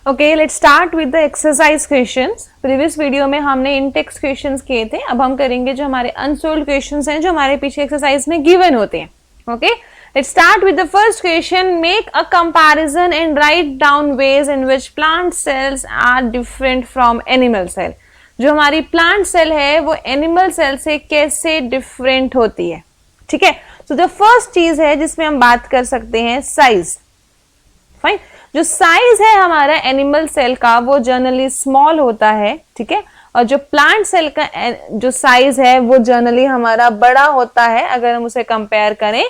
Okay, let's start with the exercise questions. Previous video में हमने इन text questions किए थे, अब हम करेंगे जो हमारे अनसोल्व्ड क्वेश्चंस हैं जो हमारे पीछे एक्सरसाइज में गिवन होते हैं। Okay, let's start with the first question. Make a comparison and write down ways in which plant cells are different from animal cell. जो हमारी प्लांट सेल है वो एनिमल सेल से कैसे डिफरेंट होती है। ठीक है, तो जो फर्स्ट चीज है जिसमें हम बात कर सकते हैं साइज। फाइन, जो साइज है हमारा एनिमल सेल का वो जनरली स्मॉल होता है। ठीक है, और जो प्लांट सेल का जो साइज है वो जनरली हमारा बड़ा होता है अगर हम उसे कंपेयर करें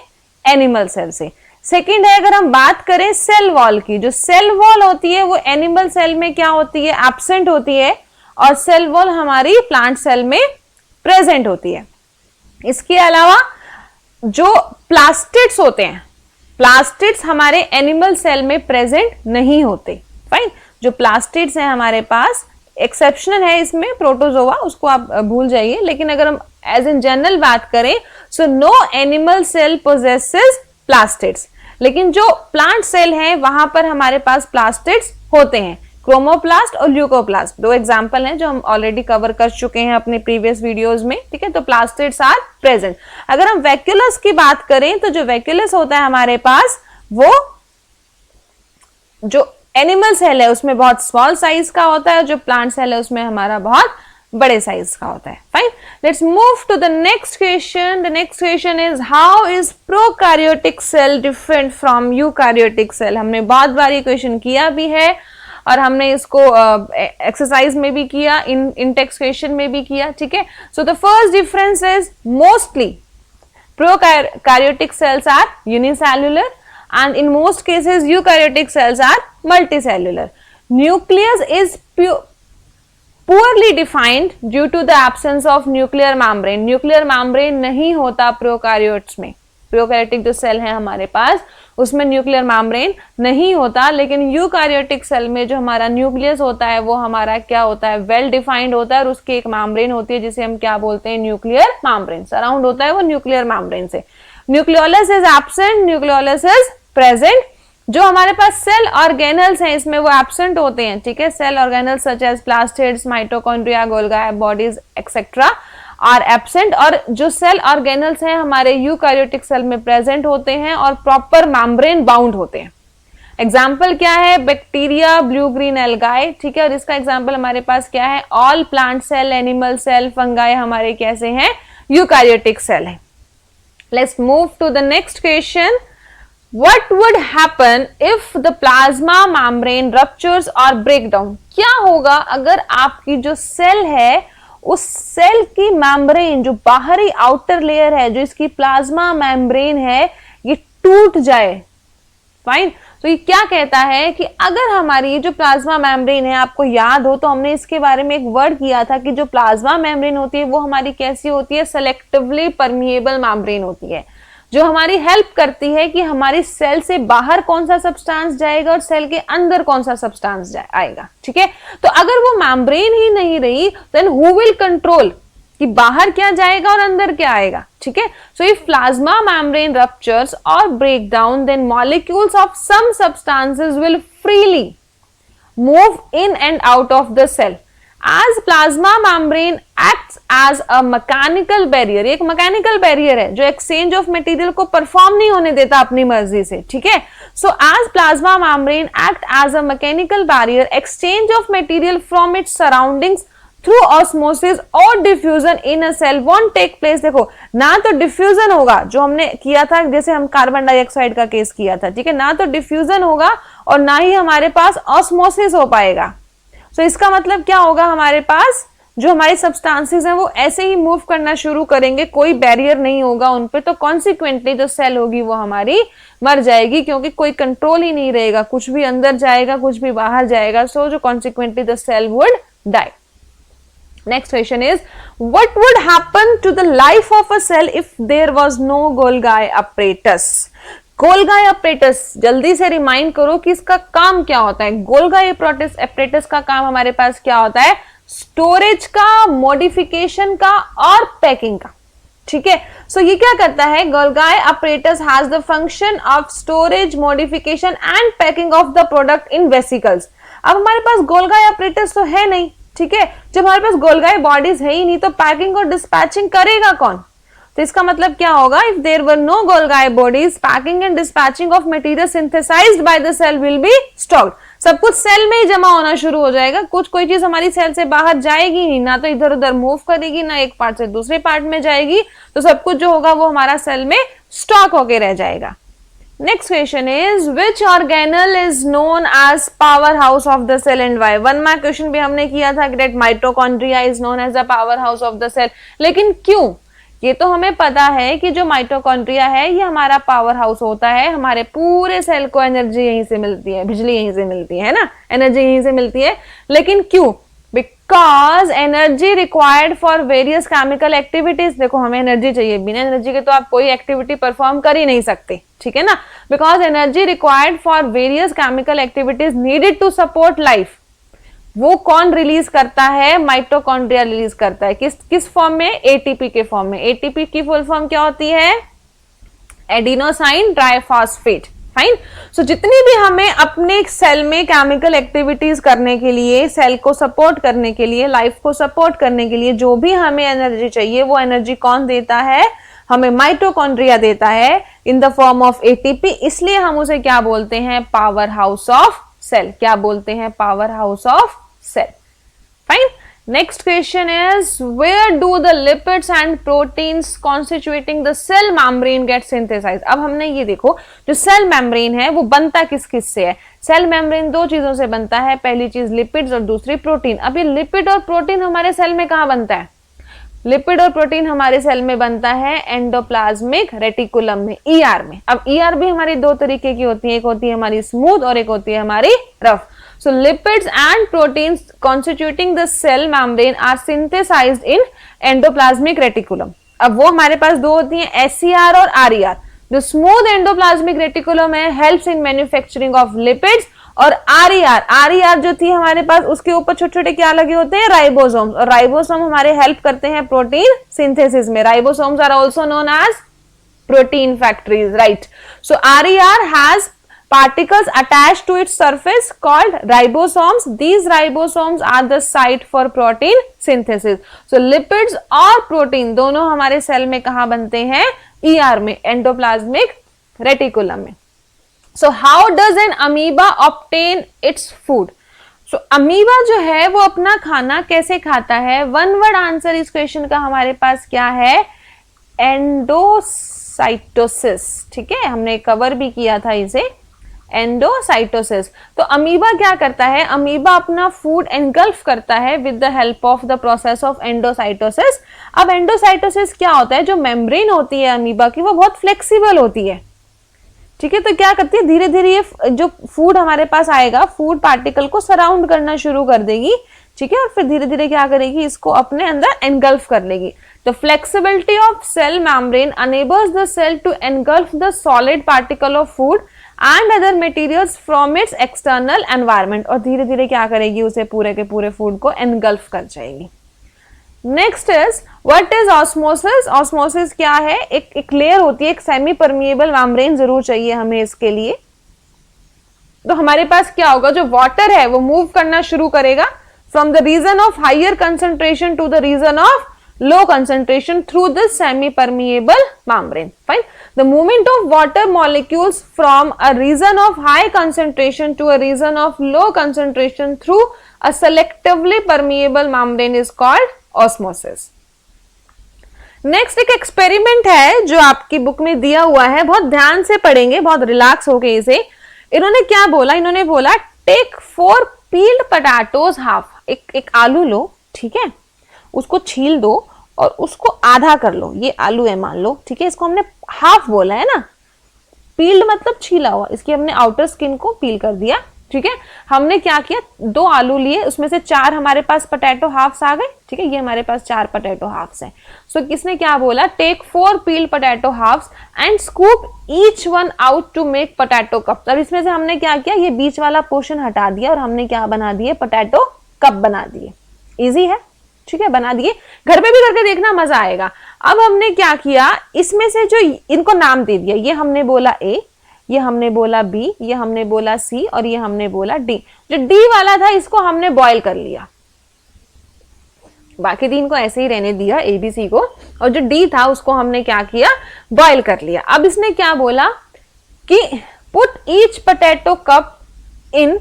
एनिमल सेल से। सेकंड है, अगर हम बात करें सेल वॉल की, जो सेल वॉल होती है वो एनिमल सेल में क्या होती है, एब्सेंट होती है, और सेल वॉल हमारी प्लांट सेल में प्रेजेंट होती है। इसके अलावा जो प्लास्टिड्स होते हैं, प्लास्टिड्स हमारे एनिमल सेल में प्रेजेंट नहीं होते। फाइन, जो प्लास्टिड्स हैं हमारे पास, एक्सेप्शनल है इसमें प्रोटोजोआ, उसको आप भूल जाइए, लेकिन अगर हम एज इन जनरल बात करें so no animal cell possesses plastids. लेकिन जो प्लांट सेल है वहां पर हमारे पास प्लास्टिड्स होते हैं, क्रोमोप्लास्ट और ल्यूकोप्लास्ट। दो एग्जांपल हैं जो हम ऑलरेडी कवर कर चुके हैं अपने प्रीवियस वीडियोस में। ठीक है, तो प्लास्टिड्स आर प्रेजेंट। अगर हम वैक्यूलस की बात करें तो जो वैक्यूलस होता है हमारे पास वो जो एनिमल सेल है उसमें बहुत स्मॉल साइज का होता है, जो प्लांट सेल है उसमें हमारा बहुत बड़े साइज का होता है। Fine, let's move to the next question. The next question is how is prokaryotic cell different from eukaryotic cell. हमने बहुत बार ये क्वेश्चन किया भी है और हमने इसको एक्सरसाइज में भी किया, इन टेक्स्ट क्वेश्चन में भी किया। ठीक है, so the first difference is mostly prokaryotic cells are unicellular and in most cases eukaryotic cells are multicellular. Nucleus is poorly defined due to the absence of nuclear membrane. Nuclear membrane नहीं होता prokaryotes में। Prokaryotic जो cell है हमारे पास उसमें nuclear membrane नहीं होता, लेकिन यूकैरियोटिक सेल में जो हमारा न्यूक्लियस होता है वो हमारा क्या होता है, वेल डिफाइंड होता है, और उसकी एक मेम्ब्रेन होती है जिसे हम क्या बोलते हैं, न्यूक्लियर मेम्ब्रेन। सराउंड होता है वो न्यूक्लियर मेम्ब्रेन से। Nucleolus is absent, nucleolus is present. जो हमारे पास सेल ऑर्गेनल्स हैं इसमें वो एब्सेंट होते हैं। ठीक है, cell organelles such as plastids, mitochondria, Golgi bodies etcetera are absent. और जो सेल ऑर्गेनल्स हैं हमारे यूकैरियोटिक सेल में प्रेजेंट होते हैं और प्रॉपर मेम्ब्रेन बाउंड होते हैं। एग्जाम्पल क्या है, बैक्टीरिया, ब्लू ग्रीन एल्गाई। ठीक है, और इसका एग्जाम्पल हमारे पास क्या है, all plant cell, animal cell, fungi हमारे कैसे हैं, यूकैरियोटिक सेल है। Let's move to the next question. What would happen if the plasma membrane ruptures or break down? क्या होगा अगर आपकी जो सेल है उस सेल की मेम्ब्रेन, जो बाहरी आउटर लेयर है, जो इसकी प्लाज्मा मेम्ब्रेन है, ये टूट जाए। फाइन, तो ये क्या कहता है कि अगर हमारी जो प्लाज्मा मेम्ब्रेन है, आपको याद हो तो हमने इसके बारे में एक वर्ड किया था कि जो प्लाज्मा मेम्ब्रेन होती है वो हमारी कैसी होती है, सेलेक्टिवली परमिएबल मेम्ब्रेन होती है, जो हमारी हेल्प करती है कि हमारी सेल से बाहर कौन सा सब्सटेंस जाएगा और सेल के अंदर कौन सा सब्सटेंस आएगा। ठीक है, तो अगर वो मेम्ब्रेन ही नहीं रही देन हु विल कंट्रोल कि बाहर क्या जाएगा और अंदर क्या आएगा। ठीक है, so if plasma membrane ruptures और break down then molecules of some substances will freely move in and out of the cell as plasma membrane acts as a mechanical barrier। एक मैकेनिकल बैरियर है जो exchange of material को perform नहीं होने देता अपनी मर्जी से। ठीक है, सो as plasma membrane act as a mechanical barrier, exchange of material from its surroundings through osmosis or diffusion in a cell won't take place। देखो, ना तो डिफ्यूजन होगा जो हमने किया था, जैसे हम कार्बन डाइऑक्साइड का केस किया था। ठीक है, ना तो डिफ्यूजन होगा और ना ही हमारे पास ऑस्मोसिस हो पाएगा। तो इसका मतलब क्या होगा, हमारे पास जो हमारे सब्सटेंसेस हैं वो ऐसे ही मूव करना शुरू करेंगे, कोई बैरियर नहीं होगा उन पे, तो कॉन्सिक्वेंटली जो सेल होगी वो हमारी मर जाएगी, क्योंकि कोई कंट्रोल ही नहीं रहेगा, कुछ भी अंदर जाएगा कुछ भी बाहर जाएगा। सो जो consequently the cell would die. Next question is what would happen to the life of a cell if there was no Golgi apparatus। Golgi apparatus, जल्दी से रिमाइंड करो कि इसका काम क्या होता है। गोल्गी apparatus का काम हमारे पास क्या होता है, स्टोरेज का, मॉडिफिकेशन का और पैकिंग का। ठीक है, सो ये क्या करता है, Golgi apparatus has the function of storage, modification and packing of the product in vesicles. अब हमारे पास गोल्गी apparatus तो है नहीं, ठीक है, जब हमारे पास गोल्गी बॉडीज है ही नहीं तो पैकिंग और डिस्पैचिंग करेगा कौन? तो इसका मतलब क्या होगा, if there were no Golgi bodies, packing and dispatching of material synthesised by the cell will be stocked. सब कुछ सेल में ही जमा होना शुरू हो जाएगा, कोई चीज हमारी सेल से बाहर जाएगी नहीं, ना तो इधर उधर मूव करेगी, ना एक पार्ट से दूसरे पार्ट में जाएगी, तो सब कुछ जो होगा वो हमारा सेल में स्टॉक होके रह जाएगा। Next question is which organelle is known as powerhouse of the cell and why? 1 mark question भी हमने किया था कि that mitochondria is known as the powerhouse of the cell, लेकिन क्यों? ये तो हमें पता है कि जो माइटोकॉन्ड्रिया है ये हमारा पावर हाउस होता है, हमारे पूरे सेल को एनर्जी यहीं से मिलती है, बिजली यहीं से मिलती है ना, एनर्जी यहीं से मिलती है, लेकिन क्यों? Because energy required for various chemical activities, देखो हमें एनर्जी चाहिए, बिना एनर्जी के तो आप कोई एक्टिविटी परफॉर्म कर ही नहीं सकते, ठीक है ना, because energy required for various chemical activities needed to support life, वो कौन रिलीज करता है? माइटोकॉन्ड्रिया रिलीज करता है। किस फॉर्म में? एटीपी के फॉर्म में। एटीपी की फुल फॉर्म क्या होती है? Adenosine triphosphate. फाइन। सो जितनी भी हमें अपने सेल में केमिकल एक्टिविटीज करने के लिए, सेल को सपोर्ट करने के लिए, लाइफ को सपोर्ट करने के लिए जो भी हमें एनर्जी चाहिए, वो एनर्जी कौन देता है? हमें माइटोकॉन्ड्रिया देता है in the form of ATP, इसलिए हम उसे क्या बोलते हैं? Powerhouse of cell. क्या बोलते हैं? Powerhouse of cell. Fine. Next question is where do the lipids and proteins constituting the cell membrane get synthesised? अब हमने ये देखो, जो सेल मेम्ब्रेन है वो बनता किस किस से है? सेल मेम्ब्रेन दो चीजों से बनता है, पहली चीज लिपिड्स और दूसरी प्रोटीन। अब ये लिपिड और प्रोटीन हमारे सेल में कहां बनता है? लिपिड और प्रोटीन हमारे सेल में बनता है एंडोप्लाज्मिक रेटिकुलम में, ईआर में। अब ईआर भी हमारी दो तरीके की होती है, एक होती है हमारी स्मूथ और एक होती है हमारी rough. So lipids and proteins constituting the cell membrane are synthesized in endoplasmic reticulum. अब वो हमारे पास दो होती हैं, SCR और RER। जो स्मूथ एंडोप्लाज्मिक रेटिकुलम है helps in manufacturing of lipids, और RER जो थी हमारे पास, उसके ऊपर छोटे छोटे क्या लगे होते हैं? राइबोसोम्स। और राइबोसोम हमारे हेल्प करते हैं प्रोटीन सिंथेसिस में। Ribosomes are also known as protein factories, right? So RER has particles attached to its surface called ribosomes. These ribosomes are the site for protein synthesis. So lipids और protein दोनों हमारे cell में कहाँ बनते हैं? ER में, endoplasmic reticulum में। So how does an amoeba obtain its food? So amoeba जो है वो अपना खाना कैसे खाता है? वन वर्ड आंसर इस क्वेश्चन का हमारे पास क्या है? एंडोसाइटोसिस। ठीक है, हमने कवर भी किया था इसे, एंडोसाइटोसिस। तो अमीबा क्या करता है? अमीबा अपना फूड एनगल्फ करता है with the help of the process of endocytosis. अब एंडोसाइटोसिस क्या होता है? जो मेम्ब्रेन होती है अमीबा की वो बहुत फ्लेक्सिबल होती है, ठीक है। तो क्या करती है, धीरे धीरे ये जो फूड हमारे पास आएगा, फूड पार्टिकल को सराउंड करना शुरू कर देगी, ठीक है, और फिर धीरे धीरे क्या करेगी, इसको अपने अंदर एनगल्फ कर लेगी। The flexibility of cell membrane enables the cell to engulf the solid particle of food and other materials from its external environment, और धीरे धीरे क्या करेगी, उसे पूरे के पूरे फूड को एनगल्फ कर जाएगी। Next is what is osmosis? Osmosis क्या है? एक लेयर होती है, एक सेमी परमिएबल मेम्ब्रेन जरूर चाहिए हमें इसके लिए। तो हमारे पास क्या होगा, जो वाटर है वो मूव करना शुरू करेगा from the region of higher concentration to the region of low concentration through the semi-permeable membrane. Fine. The movement of water molecules from a region of high concentration to a region of low concentration through a selectively permeable membrane is called osmosis. Next एक experiment है जो आपकी book में दिया हुआ है, बहुत ध्यान से पढ़ेंगे, बहुत रिलैक्स हो गए इसे। इन्होंने क्या बोला? इन्होंने बोला टेक 4 peeled potatoes हाफ, एक आलू लो, ठीक है, उसको छील दो और उसको आधा कर लो। ये आलू है मान लो, ठीक है, इसको हमने हाफ बोला है ना, पील्ड मतलब छीला हुआ, इसकी हमने आउटर स्किन को पील कर दिया, ठीक है। हमने क्या किया, 2 आलू लिए, उसमें से 4 हमारे पास पोटैटो हाफ्स आ गए, ठीक है, ये हमारे पास 4 पोटैटो हाफ्स हैं। सो किसने क्या बोला, take 4 peeled potato halves and scoop each one out to make potato cup. अब इसमें से हमने क्या किया, ये बीच वाला पोर्शन हटा दिया और हमने क्या बना दिए, पोटैटो कप बना दिए। इजी है, ठीक है, बना दिए, घर पे भी करके देखना, मजा आएगा। अब हमने क्या किया, इसमें से जो इनको नाम दे दिया, ये हमने बोला ए, ये हमने बोला बी, ये हमने बोला सी और ये हमने बोला डी। जो डी वाला था इसको हमने बॉयल कर लिया, बाकी तीन को ऐसे ही रहने दिया ए बी सी को, और जो डी था उसको हमने क्या किया, बॉयल कर लिया। अब इसने क्या बोला कि पुट ईच पोटैटो कप इन,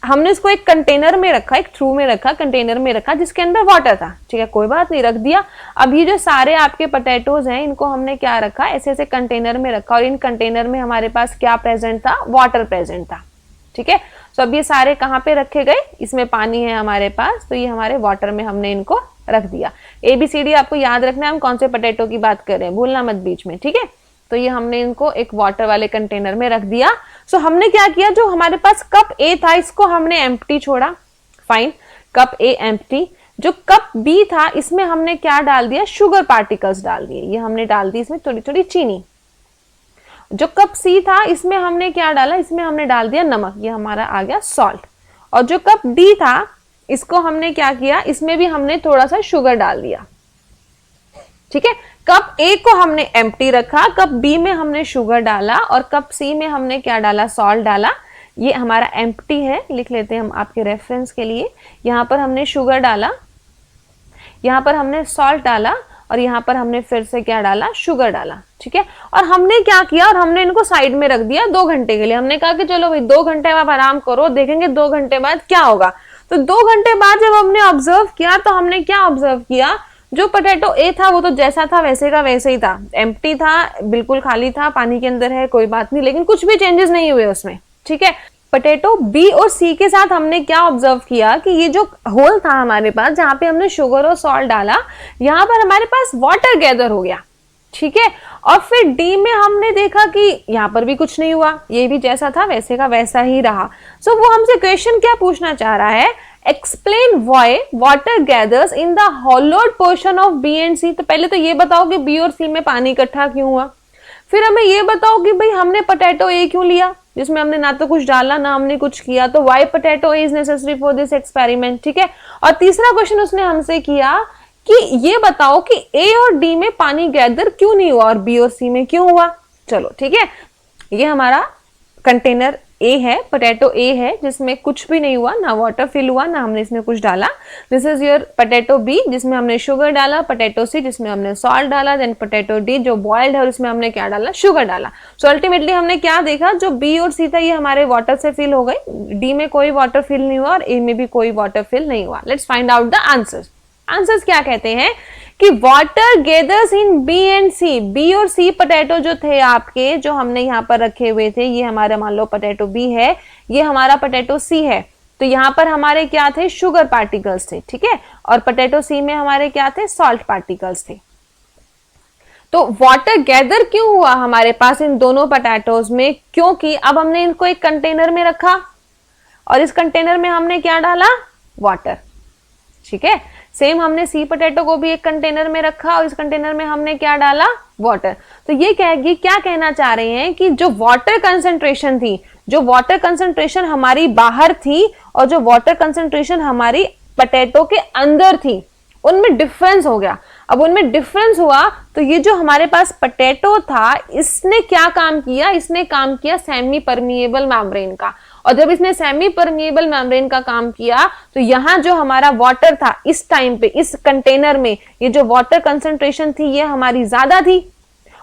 हमने इसको एक कंटेनर में रखा, एक थ्रू में रखा, कंटेनर में रखा जिसके अंदर वाटर था, ठीक है, कोई बात नहीं, रख दिया। अब ये जो सारे आपके पोटैटोज हैं इनको हमने क्या रखा, ऐसे ऐसे कंटेनर में रखा, और इन कंटेनर में हमारे पास क्या प्रेजेंट था, वाटर प्रेजेंट था, ठीक है। तो अब ये सारे कहाँ पे रखे गए, इसमें पानी है हमारे पास, तो ये हमारे वाटर में हमने इनको रख दिया। ABCD आपको याद रखना है, हम कौन से पोटैटो की बात कर रहे हैं, भूलना मत बीच में, ठीक है। तो ये हमने इनको एक वाटर वाले कंटेनर में रख दिया। सो हमने क्या किया, जो हमारे पास कप A था इसको हमने एम्प्टी छोड़ा, फाइन, कप A एम्प्टी। जो कप B था इसमें हमने क्या डाल दिया, शुगर पार्टिकल्स डाल दिए, ये हमने डाल दी इसमें थोड़ी थोड़ी चीनी। जो कप C था इसमें हमने क्या डाला, इसमें हमने डाल दिया नमक, ये हमारा आ गया सॉल्ट। और जो कप D था इसको हमने क्या किया, इसमें भी हमने थोड़ा सा शुगर डाल दिया, ठीक है। कप A को हमने एम्प्टी रखा, कप B में हमने शुगर डाला और कप C में हमने क्या डाला, सॉल्ट डाला। ये हमारा एम्प्टी है, लिख लेते हैं हम आपके रेफरेंस के लिए। यहां पर हमने शुगर डाला, यहां पर हमने सॉल्ट डाला और यहां पर हमने फिर से क्या डाला, शुगर डाला, ठीक है। और हमने क्या किया, और हमने इनको साइड में रख दिया 2 घंटे के लिए। हमने कहा कि चलो भाई 2 घंटे आप आराम करो, देखेंगे 2 घंटे बाद क्या होगा। तो 2 घंटे बाद जब हमने ऑब्जर्व किया तो हमने क्या ऑब्जर्व किया, जो पोटैटो A था वो तो जैसा था वैसे का वैसे ही था, एम्प्टी था, बिल्कुल खाली था, पानी के अंदर है, कोई बात नहीं, लेकिन कुछ भी चेंजेस नहीं हुए उसमें, ठीक है। पोटैटो B और C के साथ हमने क्या ऑब्जर्व किया कि ये जो होल था हमारे पास, जहां पे हमने शुगर और सॉल्ट डाला, यहां पर हमारे पास वाटर गैदर हो गया, ठीक है। और फिर D में हमने देखा कि यहाँ पर भी कुछ नहीं हुआ, ये भी जैसा था वैसे का वैसा ही रहा। सो वो हमसे क्वेश्चन क्या पूछना चाह रहा है, explain why water gathers in the होलोड portion of B and C। तो पहले तो ये बताओ कि B और C में पानी इकट्ठा क्यों हुआ, फिर हमें ये बताओ कि भाई हमने पोटैटो A क्यों लिया जिसमें हमने ना तो कुछ डाला ना हमने कुछ किया, तो why potato A is necessary for this experiment, ठीक है। और तीसरा क्वेश्चन उसने हमसे किया कि ये बताओ कि A और D में पानी गैदर क्यों नहीं हुआ और B और C में क्यों हुआ। चलो ठीक है, ये हमारा कंटेनर A है, पोटैटो A है जिसमें कुछ भी नहीं हुआ, ना वाटर फिल हुआ ना हमने इसमें कुछ डाला। This is your potato B जिसमें हमने शुगर डाला, पोटैटो C जिसमें हमने सॉल्ट डाला, देन पोटैटो D जो बॉइल्ड है और इसमें हमने क्या डाला, शुगर डाला। सो अल्टीमेटली हमने क्या देखा, जो B और C था ये हमारे वाटर से फिल हो गई, D में कोई वाटर फिल नहीं हुआ और A में भी कोई वाटर फिल नहीं हुआ। Let's find out the answers. Answers क्या कहते हैं कि water gathers in B and C, B और सी पोटैटो जो थे आपके, जो हमने यहाँ पर रखे हुए थे, ये हमारा मान लो पोटैटो बी है, ये हमारा पोटैटो सी है, तो यहाँ पर हमारे क्या थे, शुगर पार्टिकल्स थे, ठीक है। और पोटैटो सी में हमारे क्या थे, सॉल्ट पार्टिकल्स थे। तो वाटर गैदर क्यों हुआ हमारे पास इन दोनों पोटैटोज में, क्योंकि अब हमने इनको एक कंटेनर में रखा और इस कंटेनर में हमने क्या डाला, वाटर, ठीक है। सेम हमने सी पोटैटो को भी एक कंटेनर में रखा और इस कंटेनर में हमने क्या डाला, वाटर। तो ये क्या कहना चाह रहे हैं कि जो वाटर कंसंट्रेशन थी, जो वाटर कंसंट्रेशन हमारी बाहर थी और जो वाटर कंसंट्रेशन हमारी पोटैटो के अंदर थी, उनमें डिफरेंस हो गया। अब उनमें डिफरेंस हुआ तो ये जो हमारे पास पोटैटो था इसने क्या काम किया, इसने काम किया सेमी परमिएबल मेम्ब्रेन का। और जब इसने सेमी परमिएबल मेम्ब्रेन का काम किया तो यहाँ जो हमारा वाटर था इस टाइम पे इस कंटेनर में, ये जो वाटर कंसंट्रेशन थी ये हमारी ज्यादा थी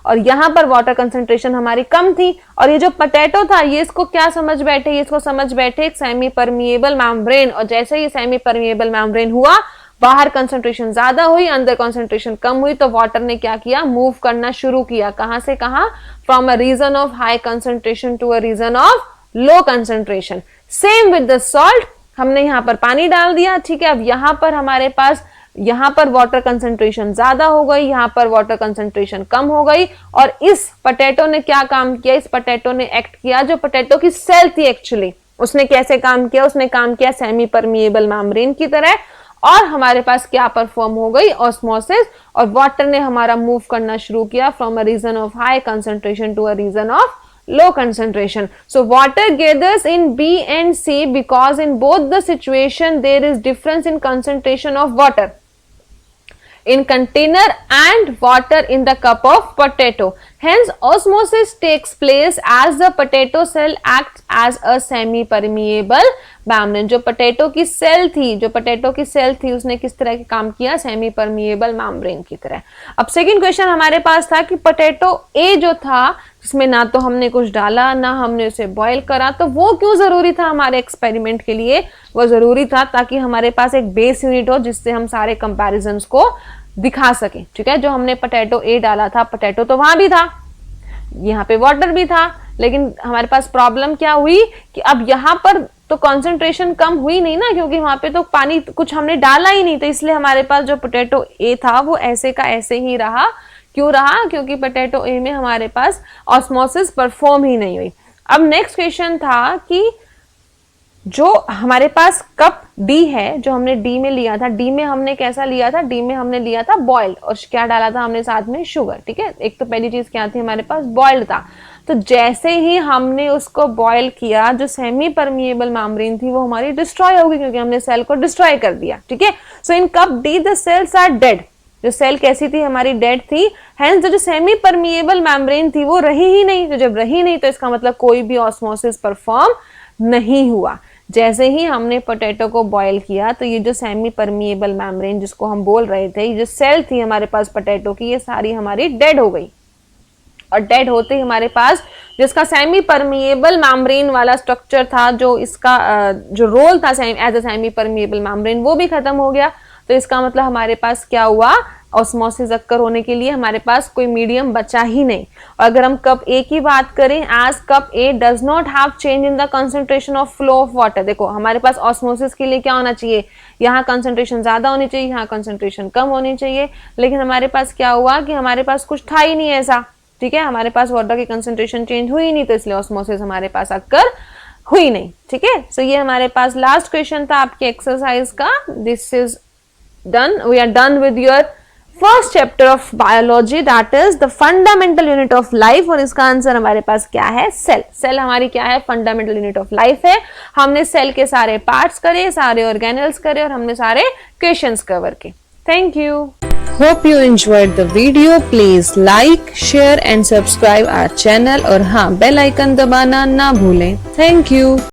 और यहाँ पर वाटर कंसंट्रेशन हमारी कम थी। और ये जो पोटैटो था ये इसको क्या समझ बैठे, ये इसको समझ बैठे एक सेमी परमिएबल मेम्ब्रेन। और जैसे ये सेमी परमिएबल मेम्ब्रेन हुआ, बाहर कंसंट्रेशन ज्यादा हुई, अंदर कंसंट्रेशन कम हुई, तो वाटर ने क्या किया, मूव करना शुरू किया। कहां से कहां, from a region of high concentration to a region of low concentration. Same with the salt, हमने यहाँ पर पानी डाल दिया, ठीक है। अब यहाँ पर हमारे पास यहाँ पर वाटर कंसंट्रेशन ज्यादा हो गई, यहाँ पर वाटर कंसंट्रेशन कम हो गई। और इस पोटैटो ने क्या काम किया, इस पोटैटो ने एक्ट किया, जो पोटैटो की सेल थी एक्चुअली, उसने कैसे काम किया, उसने काम किया सेमी परमिएबल मेम्ब्रेन की तरह। और हमारे पास क्या परफॉर्म हो गई, ऑस्मोसिस, और वाटर ने हमारा मूव करना शुरू किया from a region of high concentration to a region of low concentration. So water gathers in B and C because in both the situation there is difference in concentration of water. in container and water in the cup of potato. Hence osmosis takes place as the potato cell acts as a semi permeable membrane. जो potato की cell थी उसने किस तरह के काम किया, semi permeable membrane की तरह। अब सेकंड क्वेश्चन हमारे पास था कि पोटैटो ए जो था उसमें ना तो हमने कुछ डाला ना हमने उसे बॉईल करा, तो वो क्यों जरूरी था हमारे एक्सपेरिमेंट के लिए? वो जरूरी था ताकि हमारे पास एक बेस यूनिट हो जिससे हम सारे कंपैरिजंस को दिखा सके। ठीक है, जो हमने पोटैटो ए डाला था, पोटैटो तो वहां भी था, यहाँ पे वाटर भी था, लेकिन हमारे पास प्रॉब्लम क्या हुई कि अब यहाँ पर तो कंसंट्रेशन कम हुई नहीं ना, क्योंकि वहां पे तो पानी कुछ हमने डाला ही नहीं, तो इसलिए हमारे पास जो पोटैटो ए था वो ऐसे का ऐसे ही रहा। क्यों रहा? क्योंकि पोटैटो ए में हमारे पास ऑस्मोसिस परफॉर्म ही नहीं हुई। अब नेक्स्ट क्वेश्चन था कि जो हमारे पास कप डी है, जो हमने डी में लिया था, डी में हमने कैसा लिया था? डी में हमने लिया था बॉइल्ड, और क्या डाला था हमने साथ में? शुगर। ठीक है, एक तो पहली चीज क्या थी हमारे पास? बॉइल्ड था। तो जैसे ही हमने उसको बॉयल किया, जो सेमी परमिएबल मेम्ब्रेन थी वो हमारी डिस्ट्रॉय होगी, क्योंकि हमने सेल को डिस्ट्रॉय कर दिया। ठीक है, so in cup D the cells are dead. जो सेल कैसी थी? हमारी डेड थी। हेंस जो सेमी परमिएबल मेम्ब्रेन थी वो रही ही नहीं। तो जब रही नहीं तो इसका मतलब कोई भी ऑस्मोसिस परफॉर्म नहीं हुआ। जैसे ही हमने पोटैटो को बॉयल किया तो ये जो सेमी परमिएबल मेम्ब्रेन जिसको हम बोल रहे थे, ये जो सेल थी हमारे पास पोटैटो की, ये सारी हमारी डेड हो गई। और डेड होते ही हमारे पास जिसका सेमी परमिएबल मेम्ब्रेन वाला स्ट्रक्चर था, जो इसका जो रोल था as a semipermeable membrane, वो भी खत्म हो गया। तो इसका मतलब हमारे पास क्या हुआ? ऑस्मोसिस अक्कर होने के लिए हमारे पास कोई मीडियम बचा ही नहीं। और अगर हम कप ए की बात करें, as cup A does not have change in the concentration of flow of water. देखो हमारे पास ऑस्मोसिस के लिए क्या होना चाहिए? यहाँ कंसंट्रेशन ज्यादा होनी चाहिए, यहाँ कंसंट्रेशन कम होनी चाहिए, लेकिन हमारे पास क्या हुआ कि हमारे पास कुछ था ही नहीं ऐसा। ठीक है, हमारे पास वाटर की कंसंट्रेशन चेंज हुई नहीं, तो इसलिए ऑस्मोसिस हमारे पास अक्कर हुई नहीं। ठीक है, सो ये हमारे पास लास्ट क्वेश्चन था आपके एक्सरसाइज का। This is done. We are done with your first chapter of biology, that is the fundamental unit of life। और इसका आंसर हमारे पास क्या है? सेल। सेल हमारी क्या है? फंडामेंटल यूनिट ऑफ लाइफ है। हमने सेल के सारे पार्ट्स करे, सारे ऑर्गेनल्स करे, और हमने सारे क्वेश्चंस कवर किए। Thank you. Hope you enjoyed the video. Please like, share and subscribe our channel, और हाँ बेल आइकन दबाना ना भूलें। Thank you.